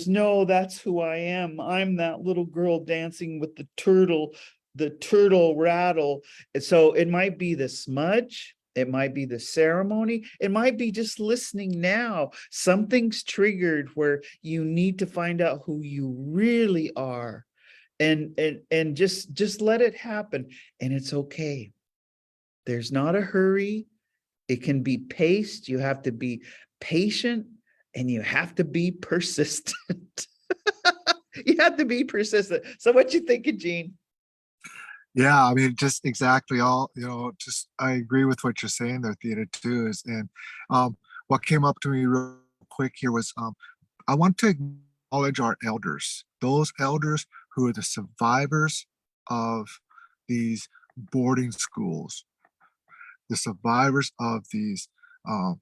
Speaker 1: no, that's who I am. I'm that little girl dancing with the turtle rattle. And so it might be the smudge, it might be the ceremony, it might be just listening now. Something's triggered where you need to find out who you really are and just let it happen. And it's okay. There's not a hurry. It can be paced. You have to be patient and you have to be persistent. You have to be persistent. So what you thinking, Gene?
Speaker 2: Yeah, I mean, just exactly all, just I agree with what you're saying there, Theta, too. What came up to me real quick here was I want to acknowledge our elders, those elders who are the survivors of these boarding schools, the survivors of these um,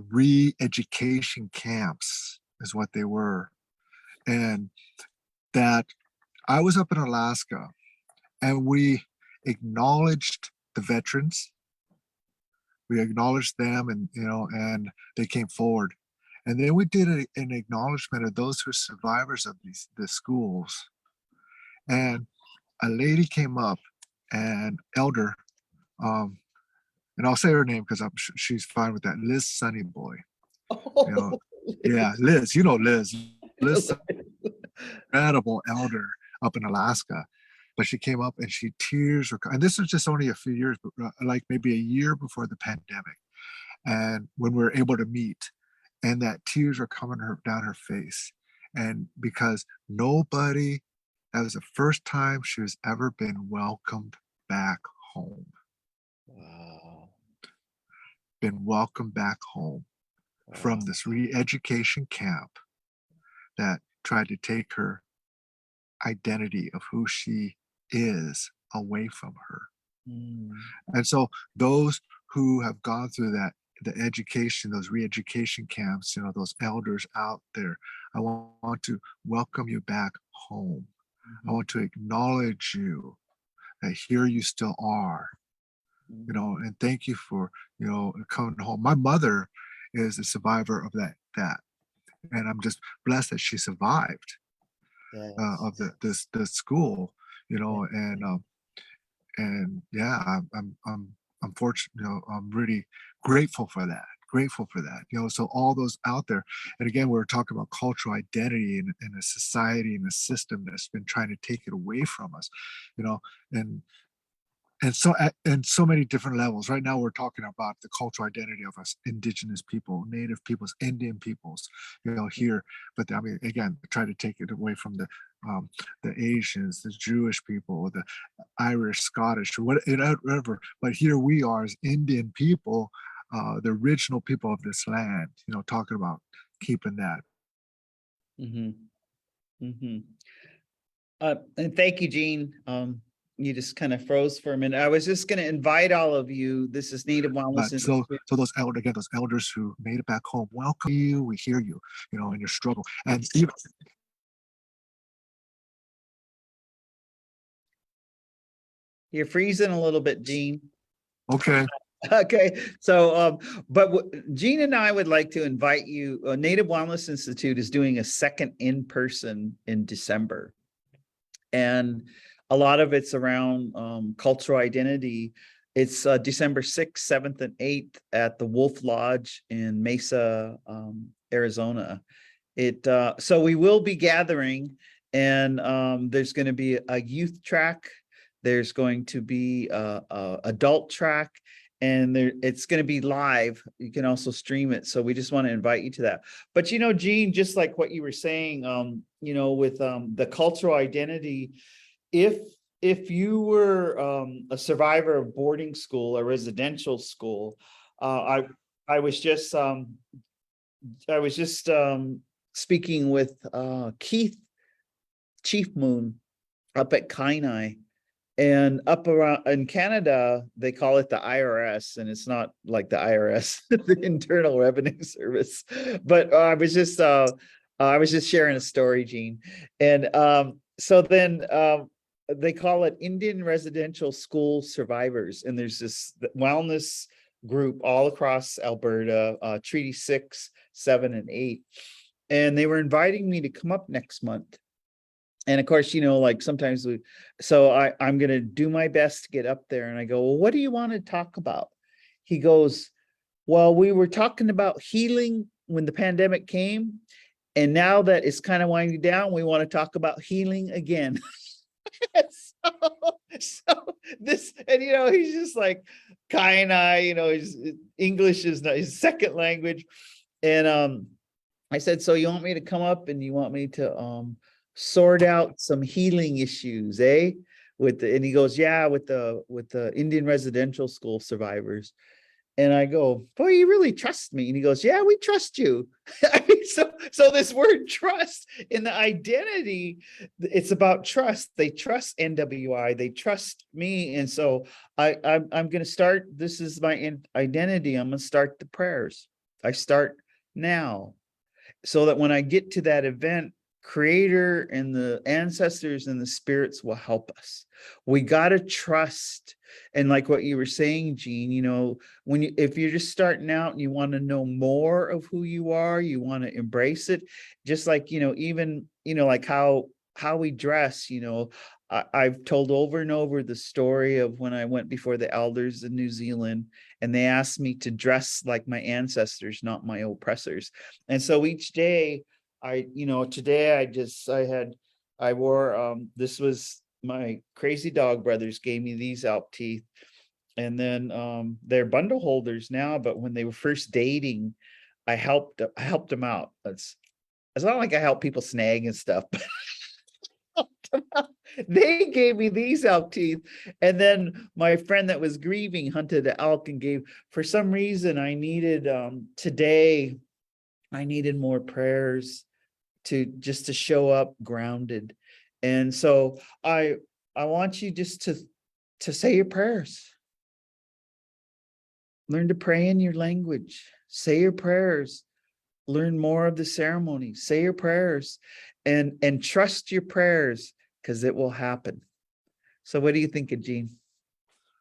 Speaker 2: re-education camps is what they were. And that I was up in Alaska and we acknowledged the veterans. We acknowledged them, and they came forward. And then we did an acknowledgement of those who are survivors of the schools. And a lady came up, and elder, um, and I'll say her name because she's fine with that. Liz Sunnyboy. You know,
Speaker 1: Oh,
Speaker 2: yeah, Liz. You know Liz. Liz, incredible elder up in Alaska. But she came up and tears were, and this was just only a few years, like maybe a year before the pandemic. And when we were able to meet, and that tears were coming down her face. And because nobody, that was the first time she was ever been welcomed back home.
Speaker 1: wow.
Speaker 2: Been welcomed back home from
Speaker 1: Wow.
Speaker 2: this re-education camp that tried to take her identity of who she is away from her.
Speaker 1: Mm.
Speaker 2: And so those who have gone through that, the education, those re-education camps, those elders out there, I want to welcome you back home. I want to acknowledge you that here you still are, and thank you for, coming home. My mother is a survivor of that. And I'm just blessed that she survived
Speaker 1: Yes.
Speaker 2: of the school, and yeah, I'm fortunate, I'm really grateful for that. Grateful for that, so all those out there, and again, we're talking about cultural identity in a society and a system that's been trying to take it away from us, and and so many different levels. Right now we're talking about the cultural identity of us indigenous people, native peoples, Indian peoples, here. But I mean, again, try to take it away from the Asians, the Jewish people, the Irish, Scottish, or whatever. But here we are as Indian people, the original people of this land, talking about keeping that.
Speaker 1: Mm-hmm. Mm-hmm. And thank you, Gene. You just kind of froze for a minute. I was just going to invite all of you. This is Native Wellness
Speaker 2: But so
Speaker 1: Institute.
Speaker 2: those those elders who made it back home, welcome you. We hear you, in your struggle. And even,
Speaker 1: You're freezing a little bit, Gene.
Speaker 2: okay,
Speaker 1: Okay, so Gene and I would like to invite you. Native Wellness Institute is doing a second in-person in December, and a lot of it's around cultural identity. It's December 6th, 7th, and 8th at the Wolf Lodge in Mesa, Arizona. So we will be gathering, and there's going to be a youth track. There's going to be a adult track, and it's going to be live. You can also stream it. So we just want to invite you to that. But Gene, just like what you were saying, with the cultural identity, if you were a survivor of boarding school or residential school, I was just speaking with Keith Chief Moon up at Kainai, and up around in Canada, they call it the IRS, and it's not like the IRS, the Internal Revenue Service. But I was just sharing a story, Gene. And so then they call it Indian Residential School Survivors. And there's this wellness group all across Alberta, Treaty 6, 7, and 8. And they were inviting me to come up next month. And of course, like sometimes I'm going to do my best to get up there. And I go, well, what do you want to talk about? He goes, well, we were talking about healing when the pandemic came. And now that it's kind of winding down, we want to talk about healing again. so, so this, and he's just like kind of, his English is not his second language. And I said, so you want me to come up and you want me to sort out some healing issues, eh? And he goes, yeah, with the Indian residential school survivors. And I go, boy, you really trust me. And he goes, yeah, we trust you. I mean, so this word trust in the identity, it's about trust. They trust NWI, they trust me. And so I'm going to start, this is my identity. I'm going to start the prayers. I start now, so that when I get to that event, Creator and the ancestors and the spirits will help us. We got to trust. And like what you were saying, Gene, if you're just starting out and you want to know more of who you are, you want to embrace it, just like, even, like how we dress, I've told over and over the story of when I went before the elders in New Zealand and they asked me to dress like my ancestors, not my oppressors. And so each day today I wore, this was my crazy dog brothers gave me these elk teeth. And then they're bundle holders now, but when they were first dating, I helped them out. It's not like I help people snag and stuff, but they gave me these elk teeth. And then my friend that was grieving hunted an elk and gave, for some reason I needed today, I needed more prayers to show up grounded. And so I want you just to say your prayers. Learn to pray in your language. Say your prayers. Learn more of the ceremony. Say your prayers and trust your prayers, because it will happen. So what do you think of Gene?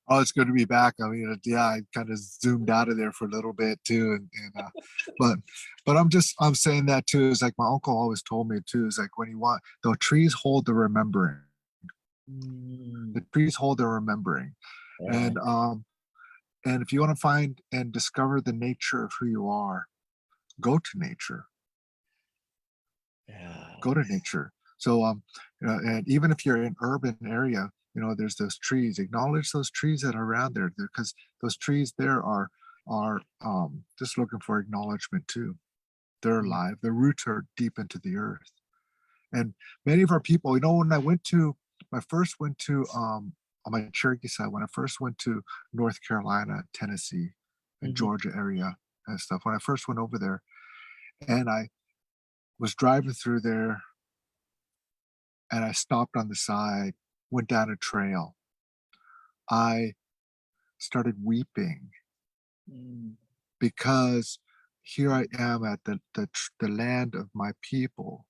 Speaker 2: Oh, it's good to be back. I mean, yeah, I kind of zoomed out of there for a little bit too, but I'm saying that too. Is like my uncle always told me too. Is like when you want the trees hold the remembering. The trees hold the remembering,
Speaker 1: Yeah.
Speaker 2: and if you want to find and discover the nature of who you are, go to nature.
Speaker 1: Yeah.
Speaker 2: Go to nature. So and even if you're in urban area, there's those trees. Acknowledge those trees that are around there, because those trees there are just looking for acknowledgement too. They're alive. Their roots are deep into the earth. And many of our people, when I first went to on my Cherokee side, when I first went to North Carolina, Tennessee, and Georgia area and stuff, when I first went over there, and I was driving through there, and I stopped on the side, went down a trail. I started weeping because here I am at the land of my people,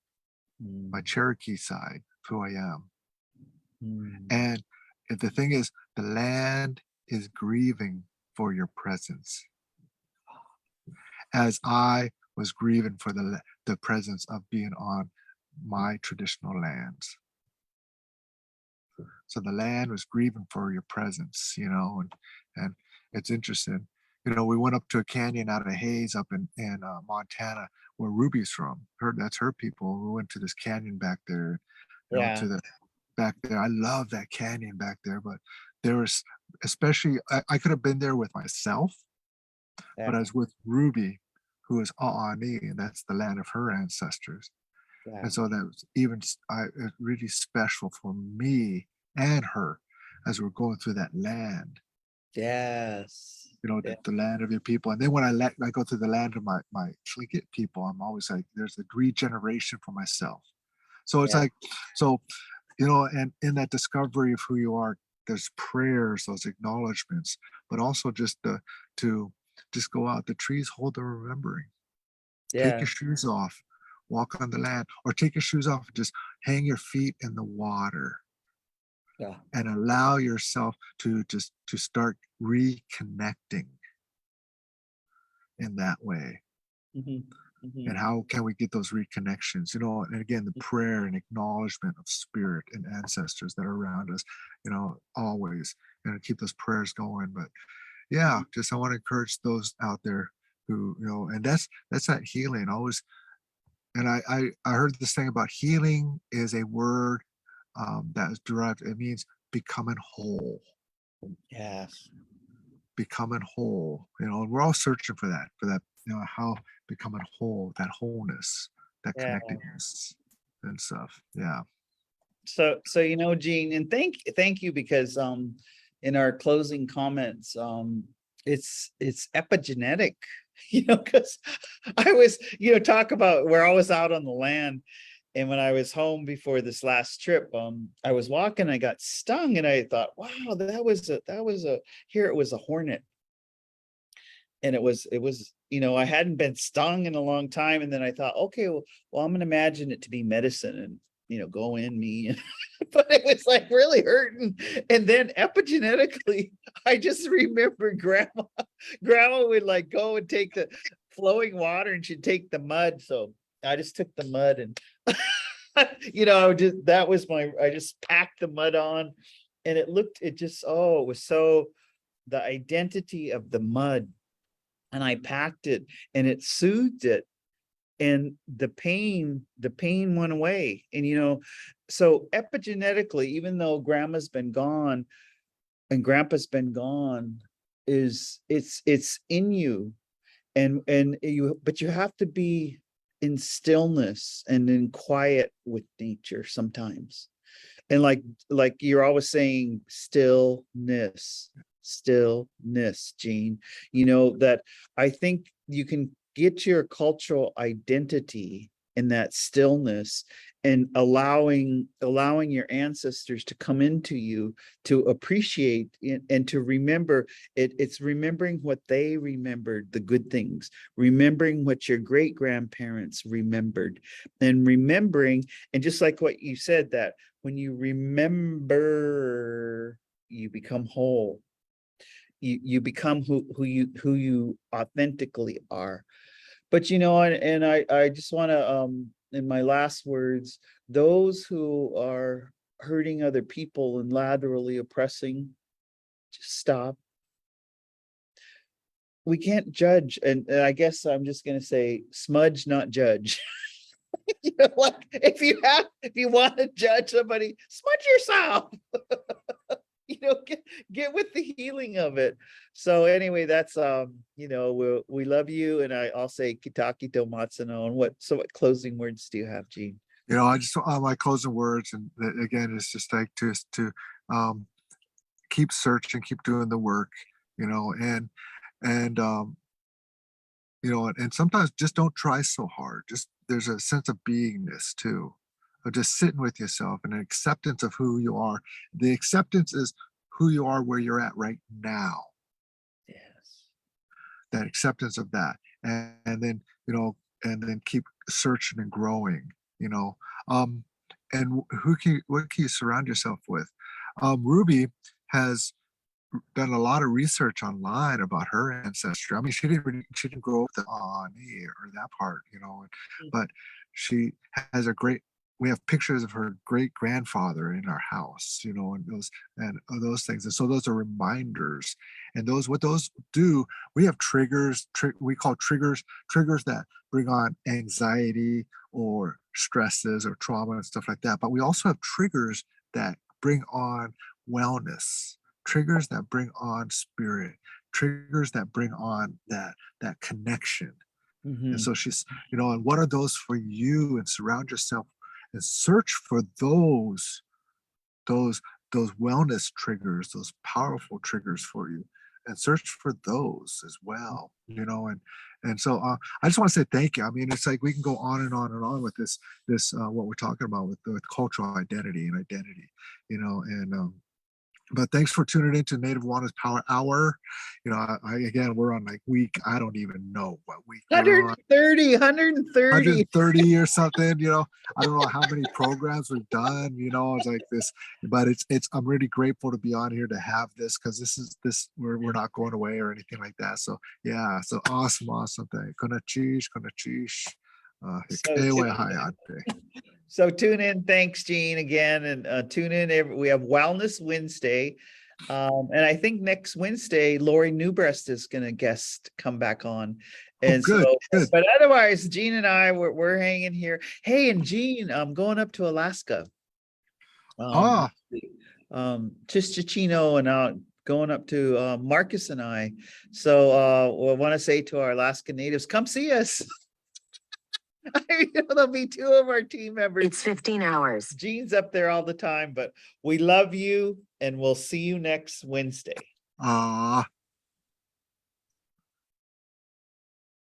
Speaker 2: my Cherokee side, who I am. And the thing is, the land is grieving for your presence, as I was grieving for the presence of being on my traditional lands. So the land was grieving for your presence, and it's interesting. We went up to a canyon out of Hayes up in Montana, where Ruby's from. That's her people. We went to this canyon back there,
Speaker 1: Yeah.
Speaker 2: to the back there. I love that canyon back there, but there was, especially, I could have been there with myself, but I was with Ruby, who is Aani, and that's the land of her ancestors.
Speaker 1: Yeah.
Speaker 2: And so that was really special for me and her as we're going through that land.
Speaker 1: Yes.
Speaker 2: The land of your people. And then when I go to the land of my Tlingit people, I'm always like, there's a regeneration for myself. So it's like, and in that discovery of who you are, there's prayers, those acknowledgments, but also just to just go out. The trees hold the remembering. Take your shoes off, walk on the land, or take your shoes off and just hang your feet in the water. And allow yourself to start reconnecting in that way. And how can we get those reconnections? And again, the prayer and acknowledgement of spirit and ancestors that are around us, always, keep those prayers going. But yeah, just I want to encourage those out there who, and that's that healing. Always, and I heard this thing about healing is a word that is derived. It means becoming whole,
Speaker 1: Yes.
Speaker 2: becoming whole. You know, and we're all searching for that. You know, how becoming whole, that wholeness, that
Speaker 1: Yeah.
Speaker 2: connectedness and stuff. Yeah.
Speaker 1: So Gene, and thank you, because in our closing comments, it's epigenetic, because I was, talk about, we're always out on the land. And when I was home before this last trip, I was walking, I got stung, and I thought, wow, that was a here it was a hornet. And it was, I hadn't been stung in a long time. And then I thought, okay, well, I'm gonna imagine it to be medicine and go in me. But it was like really hurting. And then epigenetically, I just remember grandma would like go and take the flowing water, and she'd take the mud. So I just took the mud and I just packed the mud on, and it was so, the identity of the mud, and I packed it, and it soothed it, and the pain went away. And so epigenetically, even though grandma's been gone and grandpa's been gone, it's in you. But you have to be in stillness and in quiet with nature sometimes. And like you're always saying, stillness, Gene, that I think you can get your cultural identity in that stillness, and allowing your ancestors to come into you, to appreciate it and to remember it. It's remembering what they remembered, the good things, remembering what your great grandparents remembered, and remembering, and just like what you said, that when you remember, you become whole. You become who you authentically are. But and I just want to, in my last words, those who are hurting other people and laterally oppressing, just stop. We can't judge, and I guess I'm just going to say, smudge, not judge. Like, if you want to judge somebody, smudge yourself. Get with the healing of it. So anyway, that's we love you, and I'll say kitaki to matsuno. And what closing words do you have, Gene?
Speaker 2: You know, I just my closing words, and again, is just like to um, keep searching, keep doing the work, and and sometimes just don't try so hard. Just there's a sense of beingness too, of just sitting with yourself and an acceptance of who you are. The acceptance is who you are where you're at right now.
Speaker 1: Yes.
Speaker 2: That acceptance of that, and then and then keep searching and growing. You know, um, and what can you surround yourself with? Ruby has done a lot of research online about her ancestry. I mean, she didn't grow up with the Ani or that part, but she has a great. We have pictures of her great grandfather in our house, and those things, and so those are reminders. And what those do, we have triggers. We call triggers that bring on anxiety or stresses or trauma and stuff like that. But we also have triggers that bring on wellness, triggers that bring on spirit, triggers that bring on that connection. And
Speaker 1: Mhm.
Speaker 2: so and what are those for you? And surround yourself and search for those those wellness triggers, those powerful triggers for you, and search for those as well. And so I just want to say thank you. I mean, it's like we can go on and on and on with this what we're talking about with cultural identity and identity, and but thanks for tuning into Native Wellness Power Hour. Again, we're on like week, I don't even know what week we're on.
Speaker 1: 130.
Speaker 2: 130 or something, I don't know how many programs we've done, it's like this, but I'm really grateful to be on here to have this, because we're not going away or anything like that. So yeah, so awesome thing. Konachish.
Speaker 1: So
Speaker 2: Ewe
Speaker 1: tune,
Speaker 2: hayate.
Speaker 1: so tune in. Thanks, Gene, again, and tune in. We have Wellness Wednesday. And I think next Wednesday, Lori Newbreast is gonna come back on.
Speaker 2: Oh,
Speaker 1: And
Speaker 2: good,
Speaker 1: so,
Speaker 2: good.
Speaker 1: but otherwise, Gene and I, we're hanging here. Hey, and Gene, I'm going up to Alaska.
Speaker 2: Ah,
Speaker 1: Chichino and going up to Marcus and I. So we want to say to our Alaska natives, come see us. I mean, there'll be two of our team members.
Speaker 3: It's 15 hours.
Speaker 1: Gene's up there all the time, but we love you and we'll see you next Wednesday.
Speaker 2: ah.